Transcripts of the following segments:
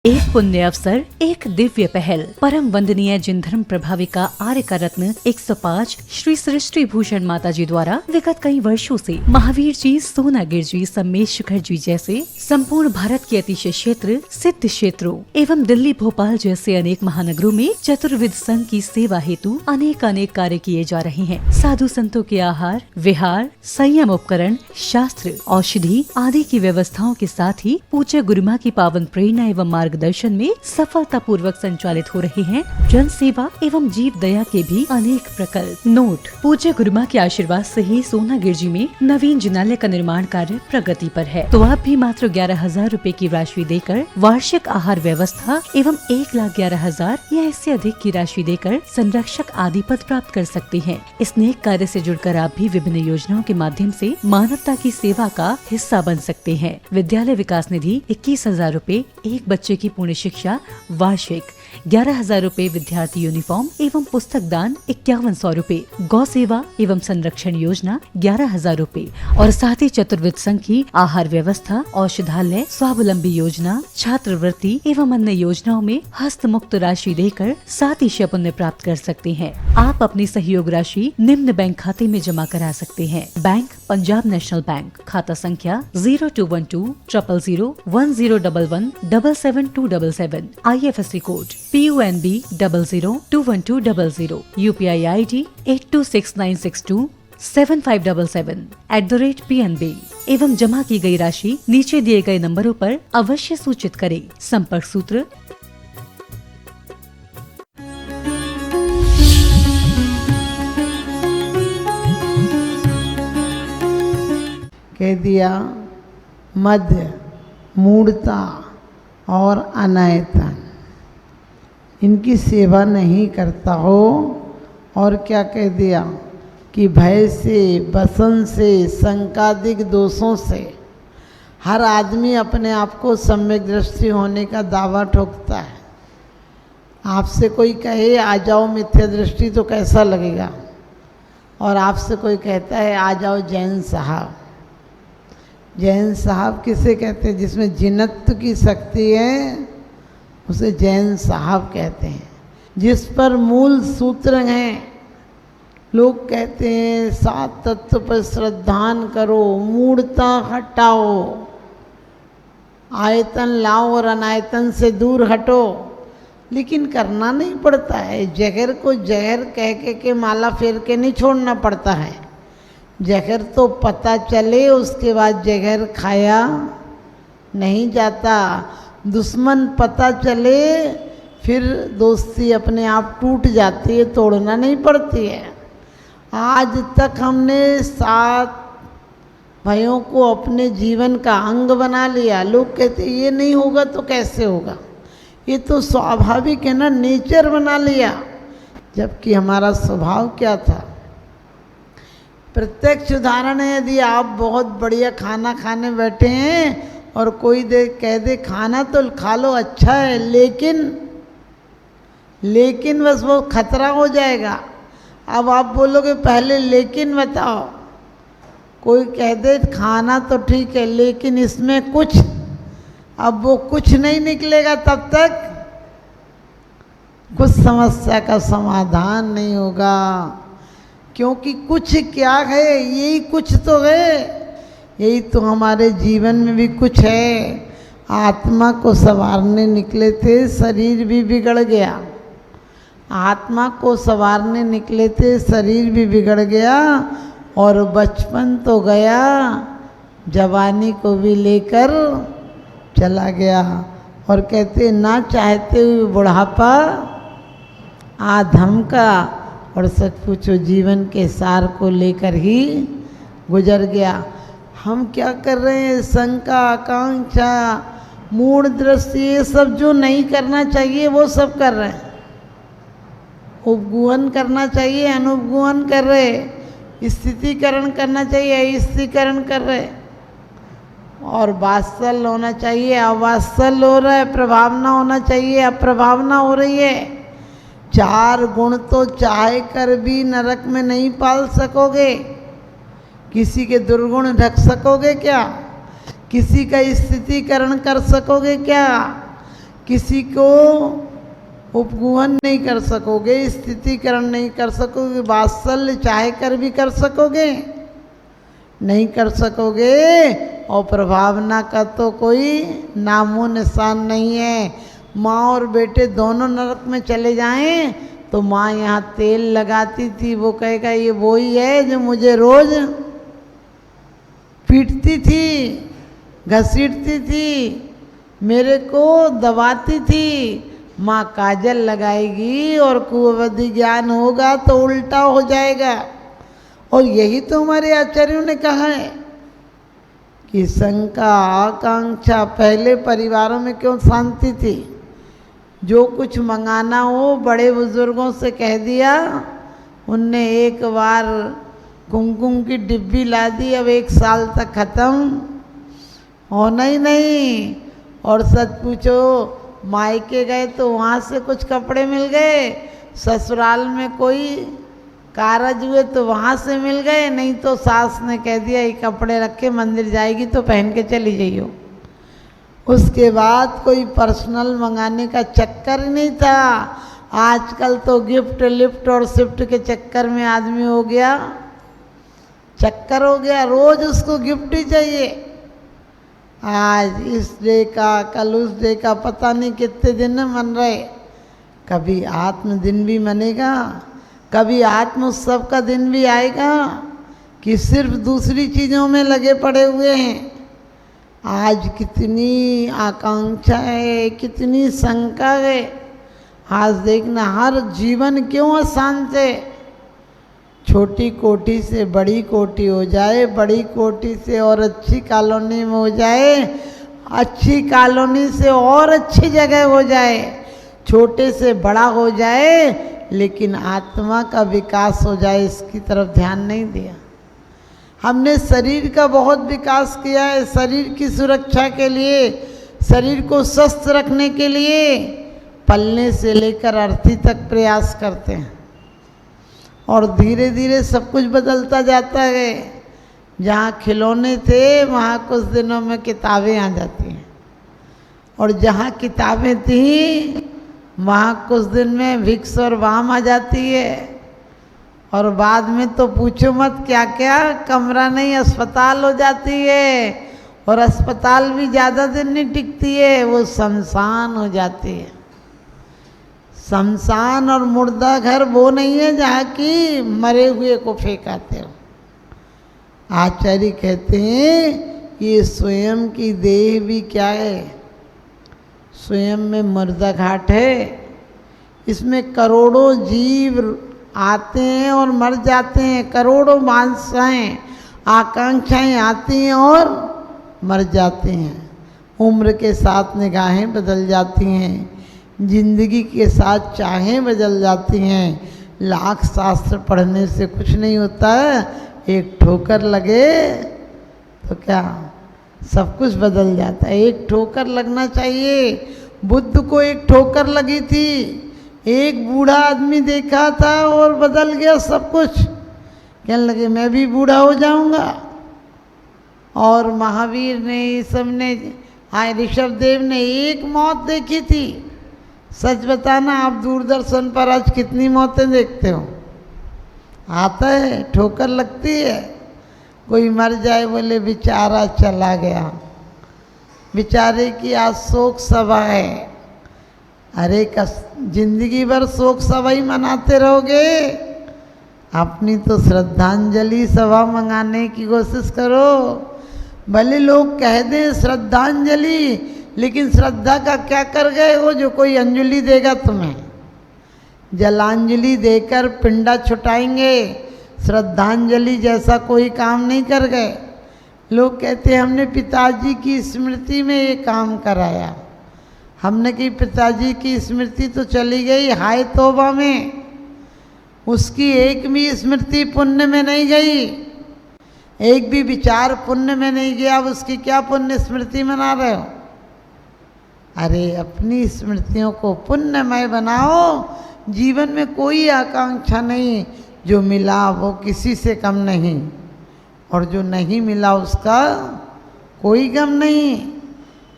एक पुण्य अवसर, एक दिव्य पहल। परम वंदनीय जिन धर्म प्रभाविका आर्य का रत्न 105 श्री सृष्टि भूषण माता जी द्वारा विगत कई वर्षों से महावीर जी, सोनागिर जी, सम्मेश शिखर जी जैसे संपूर्ण भारत के अतिशय क्षेत्र, सिद्ध क्षेत्रों एवं दिल्ली, भोपाल जैसे अनेक महानगरों में चतुर्विध संघ की सेवा हेतु अनेक कार्य किए जा रहे हैं। साधु संतों के आहार, विहार, संयम उपकरण, शास्त्र, औषधि आदि की व्यवस्थाओं के साथ ही पूज्य गुरुमा की पावन प्रेरणा एवं मार्गदर्शन में सफलता पूर्वक संचालित हो रहे हैं जन सेवा एवं जीव दया के भी अनेक प्रकल्प। नोट: पूज्य गुरुमा के आशीर्वाद से ही सोनागिर जी में नवीन जिनालय का निर्माण कार्य प्रगति पर है। तो आप भी मात्र 11,000 रूपए की राशि देकर वार्षिक आहार व्यवस्था एवं 1,11,000 या इससे अधिक की राशि देकर संरक्षक आदि पद प्राप्त कर सकते हैं। इस नेक कार्य से जुड़कर आप भी विभिन्न योजनाओं के माध्यम से मानवता की सेवा का हिस्सा बन सकते हैं। विद्यालय विकास निधि 21,000 रूपए, एक बच्चे की पूर्ण शिक्षा वार्षिक 11,000 रूपए, विद्यार्थी यूनिफॉर्म एवं पुस्तक दान 5,100 रूपए, गौ सेवा एवं संरक्षण योजना 11,000 रूपए और साथ ही चतुर्विध संघ की आहार व्यवस्था, औषधालय, स्वावलंबी योजना, छात्रवृत्ति एवं अन्य योजनाओं में हस्त मुक्त राशि देकर 7 पुण्य प्राप्त कर सकते हैं। आप अपनी सहयोग राशि निम्न बैंक खाते में जमा करा सकते हैं। बैंक: पंजाब नेशनल बैंक, खाता संख्या 0212 000 1011 77277, IFSC code PUNB 00212000, UPI ID 826962 7577 @PNB एवं जमा की गई राशि नीचे दिए गए नंबरों पर अवश्य सूचित करें। संपर्क सूत्र: कह दिया मध्य, मूढ़ता और अनयतन, इनकी सेवा नहीं करता हो। और क्या कह दिया कि भय से, बसन से, शंकादिक दोषों से हर आदमी अपने आप को सम्यक दृष्टि होने का दावा ठोकता है। आपसे कोई कहे आ जाओ मिथ्या दृष्टि तो कैसा लगेगा, और आपसे कोई कहता है आ जाओ जैन साहब। जैन साहब किसे कहते हैं? जिसमें जिनत्व की शक्ति है उसे जैन साहब कहते हैं। जिस पर मूल सूत्र हैं, लोग कहते हैं 7 तत्व पर श्रद्धान करो, मूढ़ता हटाओ, आयतन लाओ और अनायतन से दूर हटो, लेकिन करना नहीं पड़ता है। जहर को जहर कह के माला फेर के नहीं छोड़ना पड़ता है। जहर तो पता चले उसके बाद जहर खाया नहीं जाता। दुश्मन पता चले फिर दोस्ती अपने आप टूट जाती है, तोड़ना नहीं पड़ती है। आज तक हमने 7 भाइयों को अपने जीवन का अंग बना लिया। लोग कहते ये नहीं होगा तो कैसे होगा, ये तो स्वाभाविक है ना, नेचर बना लिया। जबकि हमारा स्वभाव क्या था? प्रत्यक्ष उदाहरण है, यदि आप बहुत बढ़िया खाना खाने बैठे हैं और कोई कह दे खाना तो खा लो अच्छा है, लेकिन बस वो खतरा हो जाएगा। अब आप बोलोगे पहले लेकिन बताओ। कोई कह दे खाना तो ठीक है लेकिन इसमें कुछ, अब वो कुछ नहीं निकलेगा, तब तक कुछ समस्या का समाधान नहीं होगा। क्योंकि कुछ क्या है, यही कुछ तो है, यही तो हमारे जीवन में भी कुछ है। आत्मा को संवारने निकले थे, शरीर भी बिगड़ गया। आत्मा को संवारने निकले थे, शरीर भी बिगड़ गया और बचपन तो गया, जवानी को भी लेकर चला गया। और कहते ना चाहते हुए बुढ़ापा आ धमका, और सच पूछो जीवन के सार को लेकर ही गुजर गया। हम क्या कर रहे हैं? शंका, आकांक्षा, मूढ़ दृष्टि, ये सब जो नहीं करना चाहिए वो सब कर रहे हैं। उपगुहन करना चाहिए, अनुपगुहन कर रहे। स्थितिकरण करना चाहिए, स्थितिकरण कर रहे। और वात्सल्य होना चाहिए, अवात्सल्य हो रहा है। प्रभावना होना चाहिए, अप्रभावना हो रही है। 4 गुण तो चाहे कर भी नरक में नहीं पाल सकोगे। किसी के दुर्गुण ढक सकोगे क्या? किसी का स्थितिकरण कर सकोगे क्या? किसी को उपगुहन नहीं कर सकोगे, स्थितिकरण नहीं कर सकोगे, वात्सल्य चाहे कर भी कर सकोगे नहीं कर सकोगे, और प्रभावना का तो कोई नामो निशान नहीं है। माँ और बेटे दोनों नरक में चले जाएं तो माँ यहाँ तेल लगाती थी, वो कहेगा ये वही है जो मुझे रोज पीटती थी, घसीटती थी, मेरे को दबाती थी। माँ काजल लगाएगी और कुअवधि ज्ञान होगा तो उल्टा हो जाएगा। और यही तो हमारे आचार्यों ने कहा है कि शंका आकांक्षा, पहले परिवारों में क्यों शांति थी? जो कुछ मंगाना हो बड़े बुजुर्गों से कह दिया, उनने एक बार कुमकुम की डिब्बी ला दी, अब 1 साल तक ख़त्म होना ही नहीं। और सच पूछो, मायके गए तो वहाँ से कुछ कपड़े मिल गए, ससुराल में कोई कारज हुए तो वहाँ से मिल गए, नहीं तो सास ने कह दिया ये कपड़े रखे, मंदिर जाएगी तो पहन के चली जाइयो। उसके बाद कोई पर्सनल मंगाने का चक्कर ही नहीं था। आजकल तो गिफ्ट लिफ्ट और शिफ्ट के चक्कर में आदमी हो गया, चक्कर हो गया, रोज उसको गिफ्ट ही चाहिए। आज इस डे का, कल उस डे का, पता नहीं कितने दिन मन रहे। कभी आत्म दिन भी मनेगा, कभी आत्म उत्सव का दिन भी आएगा कि सिर्फ दूसरी चीज़ों में लगे पड़े हुए हैं। आज कितनी आकांक्षा है, कितनी शंका है। आज देखना हर जीवन क्यों अशांत है। छोटी कोठी से बड़ी कोठी हो जाए, बड़ी कोठी से और अच्छी कॉलोनी में हो जाए, अच्छी कॉलोनी से और अच्छी जगह हो जाए, छोटे से बड़ा हो जाए, लेकिन आत्मा का विकास हो जाए, इसकी तरफ ध्यान नहीं दिया। हमने शरीर का बहुत विकास किया है, शरीर की सुरक्षा के लिए, शरीर को स्वस्थ रखने के लिए पलने से लेकर अर्थी तक प्रयास करते हैं। और धीरे धीरे सब कुछ बदलता जाता है। जहाँ खिलौने थे वहाँ कुछ दिनों में किताबें आ जाती हैं, और जहाँ किताबें थी वहाँ कुछ दिन में विक्स और वाम आ जाती है। और बाद में तो पूछो मत क्या क्या, कमरा नहीं अस्पताल हो जाती है। और अस्पताल भी ज़्यादा दिन नहीं टिकती है, वो शमशान हो जाती है। शमशान और मुर्दा घर वो नहीं है जहाँ की मरे हुए को फेंकाते हो। आचार्य कहते हैं ये स्वयं की देह भी क्या है, स्वयं में मुर्दा घाट है। इसमें करोड़ों जीव आते हैं और मर जाते हैं, करोड़ों वांछाएं आकांक्षाएं आती हैं और मर जाते हैं। उम्र के साथ निगाहें बदल जाती हैं, जिंदगी के साथ चाहें बदल जाती हैं। लाख शास्त्र पढ़ने से कुछ नहीं होता है, एक ठोकर लगे तो क्या सब कुछ बदल जाता है। एक ठोकर लगना चाहिए। बुद्ध को एक ठोकर लगी थी, एक बूढ़ा आदमी देखा था और बदल गया सब कुछ। कहने लगे मैं भी बूढ़ा हो जाऊंगा। और महावीर ने, सबने, हाँ ऋषभ देव ने एक मौत देखी थी। सच बताना, आप दूरदर्शन पर आज कितनी मौतें देखते हो? आता है, ठोकर लगती है। कोई मर जाए बोले बेचारा चला गया, बेचारे की आज शोक सभा है। अरे जिंदगी भर शोक सभा ही मनाते रहोगे? अपनी तो श्रद्धांजलि सभा मंगाने की कोशिश करो। भले लोग कह दें श्रद्धांजलि, लेकिन श्रद्धा का क्या कर गए हो जो कोई अंजलि देगा तुम्हें? जलांजलि देकर पिंडा छुटाएंगे, श्रद्धांजलि जैसा कोई काम नहीं कर गए। लोग कहते हैं हमने पिताजी की स्मृति में ये काम कराया। हमने कि पिताजी की स्मृति तो चली गई हाय तौबा में, उसकी एक भी स्मृति पुण्य में नहीं गई, एक भी विचार पुण्य में नहीं गया। अब उसकी क्या पुण्य स्मृति मना रहे हो? अरे अपनी स्मृतियों को पुण्यमय बनाओ। जीवन में कोई आकांक्षा नहीं, जो मिला वो किसी से कम नहीं, और जो नहीं मिला उसका कोई गम नहीं।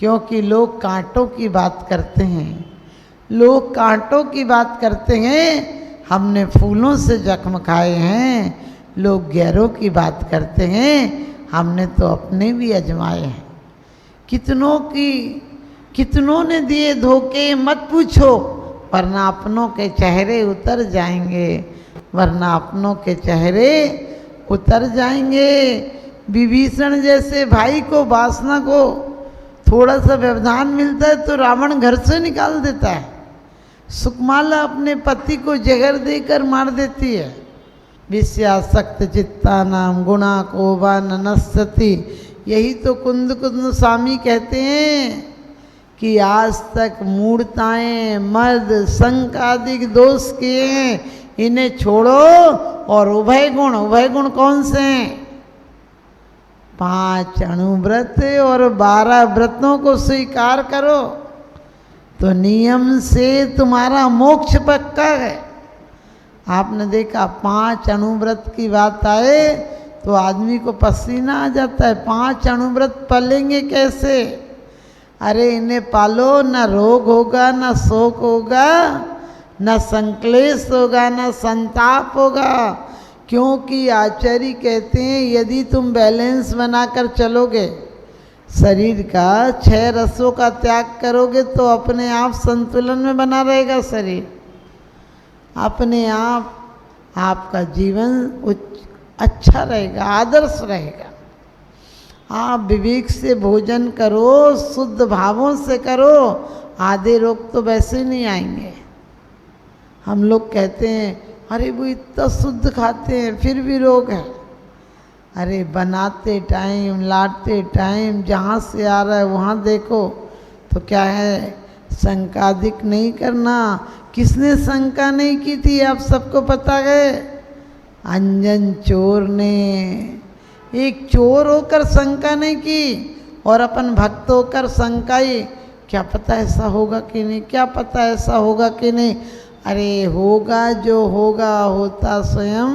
क्योंकि लोग कांटों की बात करते हैं, लोग कांटों की बात करते हैं, हमने फूलों से जख्म खाए हैं। लोग गैरों की बात करते हैं, हमने तो अपने भी अजमाए हैं। कितनों ने दिए धोखे मत पूछो, वरना अपनों के चेहरे उतर जाएंगे, वरना अपनों के चेहरे उतर जाएंगे। विभीषण जैसे भाई को, वासना को थोड़ा सा व्यवधान मिलता है तो रावण घर से निकाल देता है। सुकमाला अपने पति को जहर देकर मार देती है। विषयासक्त चित्ता नाम गुणा कोबा ननस्सति, यही तो कुंद कुंद स्वामी कहते हैं कि आज तक मूढ़ताएं, मद, संक आदि दोष किए हैं, इन्हें छोड़ो और उभय गुण कौन से हैं? 5 अणुव्रत और 12 व्रतों को स्वीकार करो तो नियम से तुम्हारा मोक्ष पक्का है। आपने देखा 5 अणुव्रत की बात आए तो आदमी को पसीना आ जाता है। 5 अणुव्रत पालेंगे कैसे? अरे इन्हें पालो, न रोग होगा, न शोक होगा, न संक्लेश होगा, न संताप होगा। क्योंकि आचार्य कहते हैं यदि तुम बैलेंस बनाकर चलोगे, शरीर का 6 रसों का त्याग करोगे तो अपने आप संतुलन में बना रहेगा शरीर। अपने आप आपका जीवन अच्छा रहेगा, आदर्श रहेगा। आप विवेक से भोजन करो, शुद्ध भावों से करो, आधे रोग तो वैसे ही नहीं आएंगे। हम लोग कहते हैं अरे वो इतना शुद्ध खाते हैं फिर भी रोग है। अरे बनाते टाइम, लाते टाइम जहाँ से आ रहा है वहाँ देखो तो क्या है, शंकादिक नहीं करना। किसने शंका नहीं की थी आप सबको पता है? अंजन चोर ने, एक चोर होकर शंका नहीं की और अपन भक्त होकर शंकाई, क्या पता ऐसा होगा कि नहीं, क्या पता ऐसा होगा कि नहीं। अरे होगा जो होगा, होता स्वयं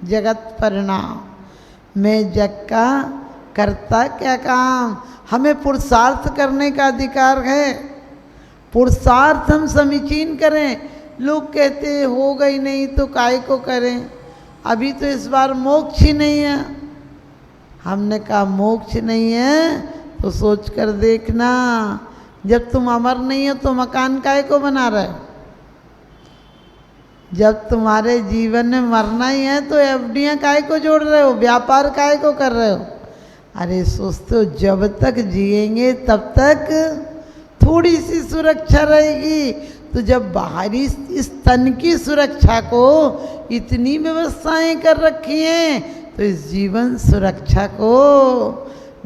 जगत परिणाम। मैं जग का करता क्या काम। हमें पुरुषार्थ करने का अधिकार है, पुरुषार्थ हम समीचीन करें। लोग कहते हैं होगा ही नहीं तो काय को करें, अभी तो इस बार मोक्ष ही नहीं है। हमने कहा मोक्ष नहीं है तो सोच कर देखना, जब तुम अमर नहीं हो तो मकान काय को बना रहे हो? जब तुम्हारे जीवन में मरना ही है तो एफडियाँ काय को जोड़ रहे हो, व्यापार काय को कर रहे हो? अरे सोचते हो जब तक जिएंगे तब तक थोड़ी सी सुरक्षा रहेगी, तो जब बाहरी इस तन की सुरक्षा को इतनी व्यवस्थाएं कर रखी हैं तो इस जीवन सुरक्षा को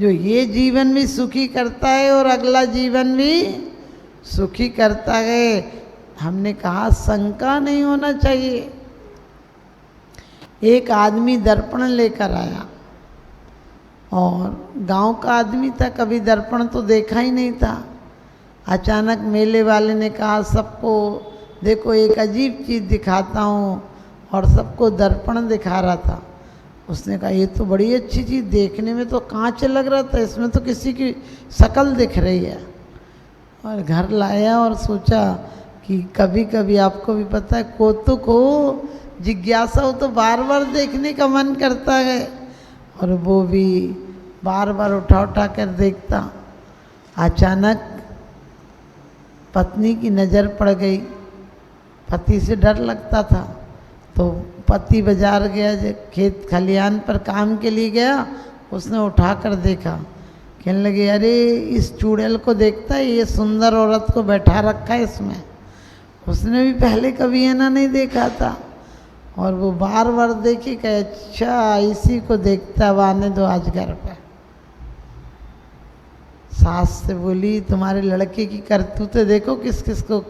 जो ये जीवन भी सुखी करता है और अगला जीवन भी सुखी करता है। हमने कहा शंका नहीं होना चाहिए। एक आदमी दर्पण लेकर आया और गांव का आदमी था, कभी दर्पण तो देखा ही नहीं था। अचानक मेले वाले ने कहा सबको देखो एक अजीब चीज़ दिखाता हूँ, और सबको दर्पण दिखा रहा था। उसने कहा ये तो बड़ी अच्छी चीज़, देखने में तो कांच लग रहा था, इसमें तो किसी की शक्ल दिख रही है। और घर लाया और सोचा कि कभी कभी आपको भी पता है कौतुक हो, जिज्ञासा हो तो बार बार देखने का मन करता है, और वो भी बार बार उठा उठा कर देखता। अचानक पत्नी की नज़र पड़ गई। पति से डर लगता था तो पति बाजार गया, खेत खलियान पर काम के लिए गया, उसने उठा कर देखा। कहने लगे अरे इस चूड़ैल को देखता है, ये सुंदर औरत को बैठा रखा है इसमें। उसने भी पहले कभी है ना नहीं देखा था, और वो बार बार देखी कि अच्छा इसी को देखता है, आने दो आज घर पे। सास से बोली तुम्हारे लड़के की करतूतें देखो, किस किस को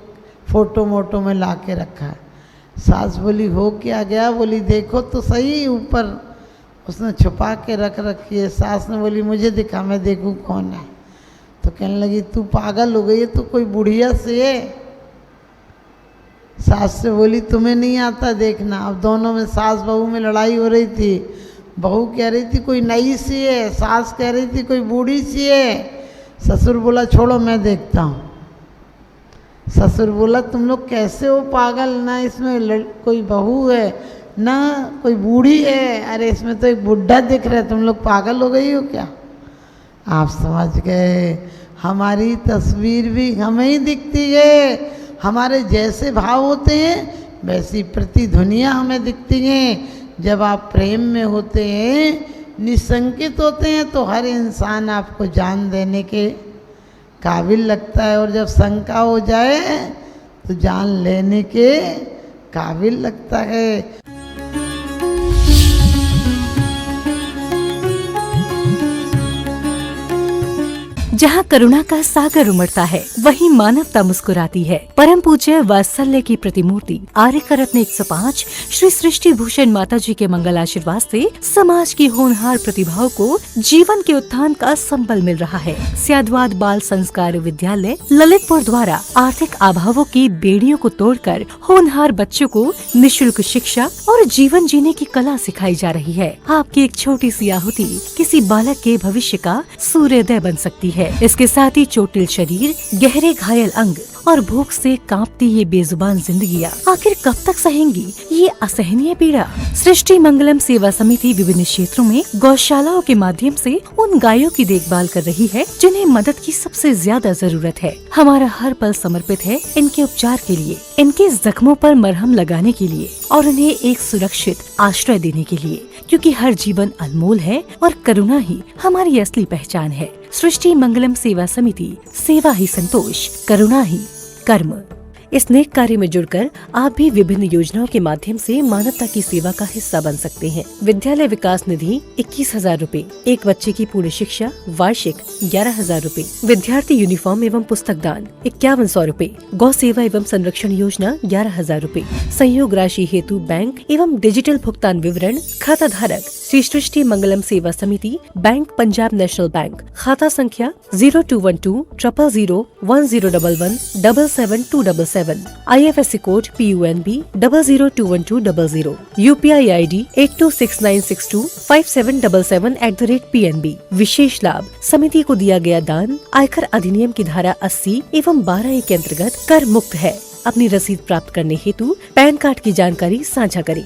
फोटो मोटो में ला के रखा है। सास बोली हो क्या गया? बोली देखो तो सही, ऊपर उसने छुपा के रख रखी है। सास ने बोली मुझे दिखा, मैं देखूं कौन है। तो कहने लगी तू पागल हो गई है, तू कोई बुढ़िया से है। सास से बोली तुम्हें नहीं आता देखना। अब दोनों में सास बहू में लड़ाई हो रही थी। बहू कह रही थी कोई नई सी है, सास कह रही थी कोई बूढ़ी सी है। ससुर बोला छोड़ो मैं देखता हूँ। ससुर बोला तुम लोग कैसे हो पागल, ना इसमें कोई बहू है ना कोई बूढ़ी है, अरे इसमें तो एक बुढ़ा दिख रहा है, तुम लोग पागल हो गई हो क्या। आप समझ गए हमारी तस्वीर भी हमें ही दिखती है, हमारे जैसे भाव होते हैं वैसी प्रतिध्वनियाँ हमें दिखती हैं। जब आप प्रेम में होते हैं, निसंकित होते हैं, तो हर इंसान आपको जान देने के काबिल लगता है, और जब शंका हो जाए तो जान लेने के काबिल लगता है। जहाँ करुणा का सागर उमड़ता है वहीं मानवता मुस्कुराती है। परम पूज्य वात्सल्य की प्रतिमूर्ति आर्यका रत्न 105 श्री सृष्टि भूषण माता जी के मंगल आशीर्वाद से समाज की होनहार प्रतिभाओं को जीवन के उत्थान का संबल मिल रहा है। स्याद्वाद बाल संस्कार विद्यालय ललितपुर द्वारा आर्थिक अभावों की बेड़ियों को तोड़कर होनहार बच्चों को निःशुल्क शिक्षा और जीवन जीने की कला सिखाई जा रही है। आपकी एक छोटी सी आहुति किसी बालक के भविष्य का सूर्योदय बन सकती है। इसके साथ ही चोटिल शरीर, गहरे घायल अंग और भूख से कांपती ये बेजुबान जिंदगियां आखिर कब तक सहेंगी ये असहनीय पीड़ा। सृष्टि मंगलम सेवा समिति विभिन्न क्षेत्रों में गौशालाओं के माध्यम से उन गायों की देखभाल कर रही है जिन्हें मदद की सबसे ज्यादा जरूरत है। हमारा हर पल समर्पित है इनके उपचार के लिए, इनके जख्मों पर मरहम लगाने के लिए और उन्हें एक सुरक्षित आश्रय देने के लिए, क्योंकि हर जीवन अनमोल है और करुणा ही हमारी असली पहचान है। सृष्टि मंगलम सेवा समिति, सेवा ही संतोष, करुणा ही कर्म। इस नेक कार्य में जुड़कर आप भी विभिन्न योजनाओं के माध्यम से मानवता की सेवा का हिस्सा बन सकते हैं। विद्यालय विकास निधि 21,000 रूपए, एक बच्चे की पूर्ण शिक्षा वार्षिक 11,000 रूपए, विद्यार्थी यूनिफॉर्म एवं पुस्तक दान 5100 रूपए, गौ सेवा एवं संरक्षण योजना 11,000 रूपए, संयोग राशि हेतु बैंक एवं डिजिटल भुगतान विवरण खाता धारक श्री सृष्टि मंगलम सेवा समिति, बैंक पंजाब नेशनल बैंक, खाता संख्या 0212 000 1011 77277, IFSC code PUNB 0021200, UPI ID 8269625777@PNB। विशेष लाभ समिति को दिया गया दान आयकर अधिनियम की धारा 80 एवं 12A के अंतर्गत कर मुक्त है। अपनी रसीद प्राप्त करने हेतु पैन कार्ड की जानकारी साझा करें।